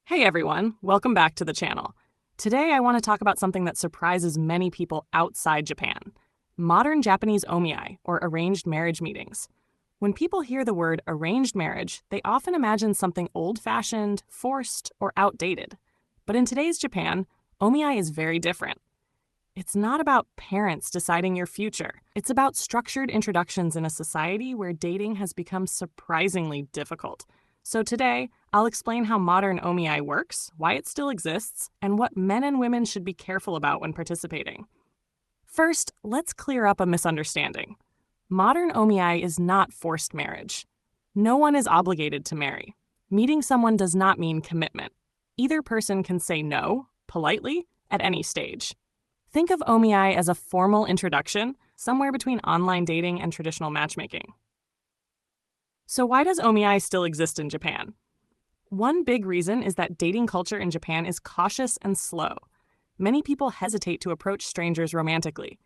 Hey everyone, welcome back to the channel. Today I want to talk about something that surprises many people outside Japan: modern Japanese omiai, or arranged marriage meetings. When people hear the word arranged marriage, they often imagine something old-fashioned, forced, or outdated. But in today's Japan, omiai is very different. It's not about parents deciding your future. It's about structured introductions in a society where dating has become surprisingly difficult. So today, I'll explain how modern omiai works, why it still exists, and what men and women should be careful about when participating. First, let's clear up a misunderstanding. Modern omiai is not forced marriage. No one is obligated to marry. Meeting someone does not mean commitment. Either person can say no, politely, at any stage. Think of omiai as a formal introduction, somewhere between online dating and traditional matchmaking. So why does omiai still exist in Japan? One big reason is that dating culture in Japan is cautious and slow. Many people hesitate to approach strangers romantically.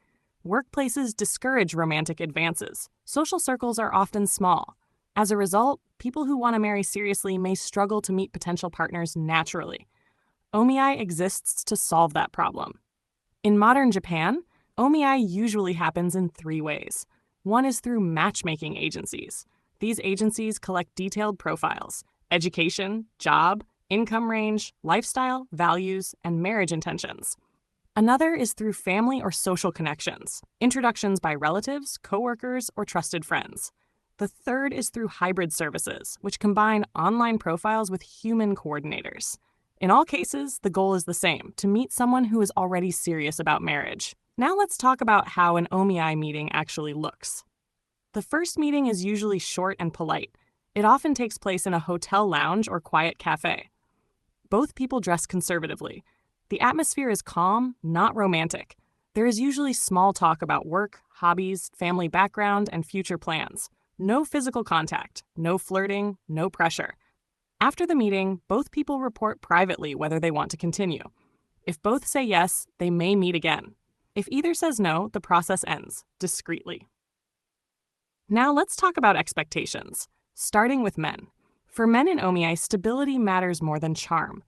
Workplaces discourage romantic advances. Social circles are often small. As a result, people who want to marry seriously may struggle to meet potential partners naturally. Omiai exists to solve that problem. In modern Japan, omiai usually happens in three ways. One is through matchmaking agencies. These agencies collect detailed profiles: education, job, income range, lifestyle, values, and marriage intentions. Another is through family or social connections, introductions by relatives, coworkers, or trusted friends. The third is through hybrid services, which combine online profiles with human coordinators. In all cases, the goal is the same: to meet someone who is already serious about marriage. Now let's talk about how an omiai meeting actually looks. The first meeting is usually short and polite. It often takes place in a hotel lounge or quiet cafe. Both people dress conservatively. The atmosphere is calm, not romantic. There is usually small talk about work, hobbies, family background, and future plans. No physical contact, no flirting, no pressure. After the meeting, both people report privately whether they want to continue. If both say yes, they may meet again. If either says no, the process ends, discreetly. Now let's talk about expectations, starting with men. For men in omiai, stability matters more than charm.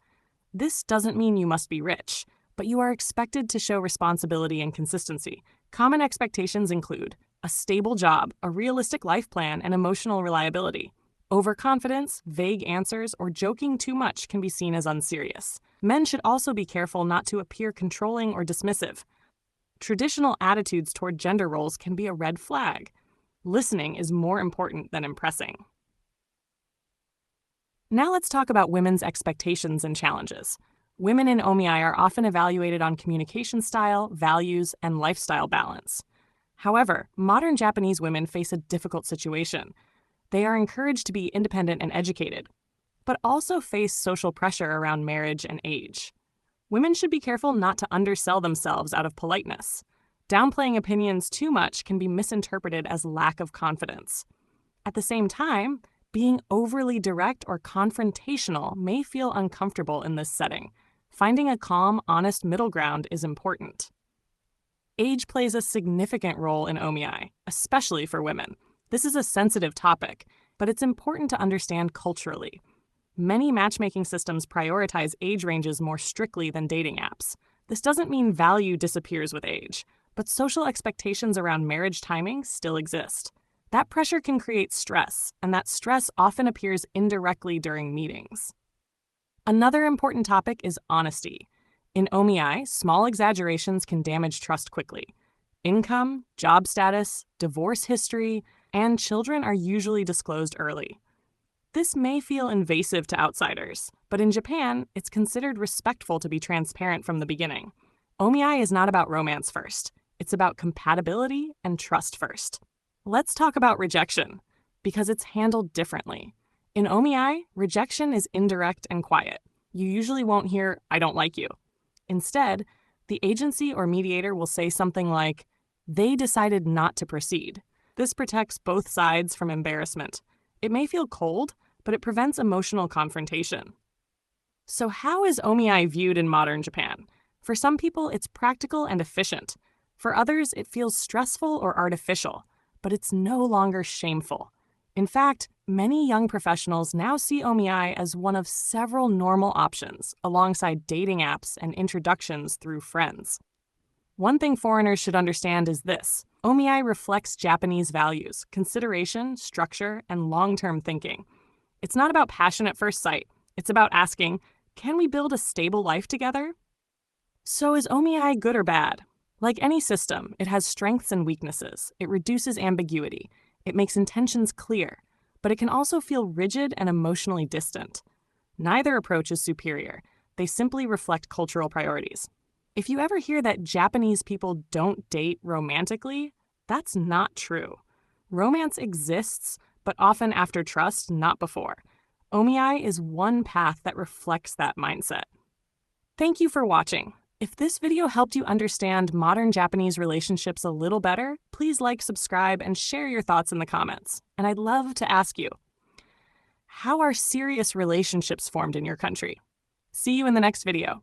This doesn't mean you must be rich, but you are expected to show responsibility and consistency. Common expectations include a stable job, a realistic life plan, and emotional reliability. Overconfidence, vague answers, or joking too much can be seen as unserious. Men should also be careful not to appear controlling or dismissive. Traditional attitudes toward gender roles can be a red flag. Listening is more important than impressing. Now let's talk about women's expectations and challenges. Women in omiai are often evaluated on communication style, values, and lifestyle balance. However, modern Japanese women face a difficult situation. They are encouraged to be independent and educated, but also face social pressure around marriage and age. Women should be careful not to undersell themselves out of politeness. Downplaying opinions too much can be misinterpreted as lack of confidence. At the same time, being overly direct or confrontational may feel uncomfortable in this setting. Finding a calm, honest middle ground is important. Age plays a significant role in omiai, especially for women. This is a sensitive topic, but it's important to understand culturally. Many matchmaking systems prioritize age ranges more strictly than dating apps. This doesn't mean value disappears with age, but social expectations around marriage timing still exist. That pressure can create stress, and that stress often appears indirectly during meetings. Another important topic is honesty. In omiai, small exaggerations can damage trust quickly. Income, job status, divorce history, and children are usually disclosed early. This may feel invasive to outsiders, but in Japan, it's considered respectful to be transparent from the beginning. Omiai is not about romance first. It's about compatibility and trust first. Let's talk about rejection, because it's handled differently. In omiai, rejection is indirect and quiet. You usually won't hear, "I don't like you." Instead, the agency or mediator will say something like, "They decided not to proceed." This protects both sides from embarrassment. It may feel cold, but it prevents emotional confrontation. So how is omiai viewed in modern Japan? For some people, it's practical and efficient. For others, it feels stressful or artificial, but it's no longer shameful. In fact, many young professionals now see Omiai as one of several normal options, alongside dating apps and introductions through friends. One thing foreigners should understand is this: Omiai reflects Japanese values, consideration, structure, and long-term thinking. It's not about passion at first sight. It's about asking, can we build a stable life together? So is Omiai good or bad? Like any system, it has strengths and weaknesses. It reduces ambiguity. It makes intentions clear. But it can also feel rigid and emotionally distant. Neither approach is superior. They simply reflect cultural priorities. If you ever hear that Japanese people don't date romantically, that's not true. Romance exists, but often after trust, not before. Omiai is one path that reflects that mindset. Thank you for watching. If this video helped you understand modern Japanese relationships a little better, please like, subscribe, and share your thoughts in the comments. And I'd love to ask you, how are serious relationships formed in your country? See you in the next video.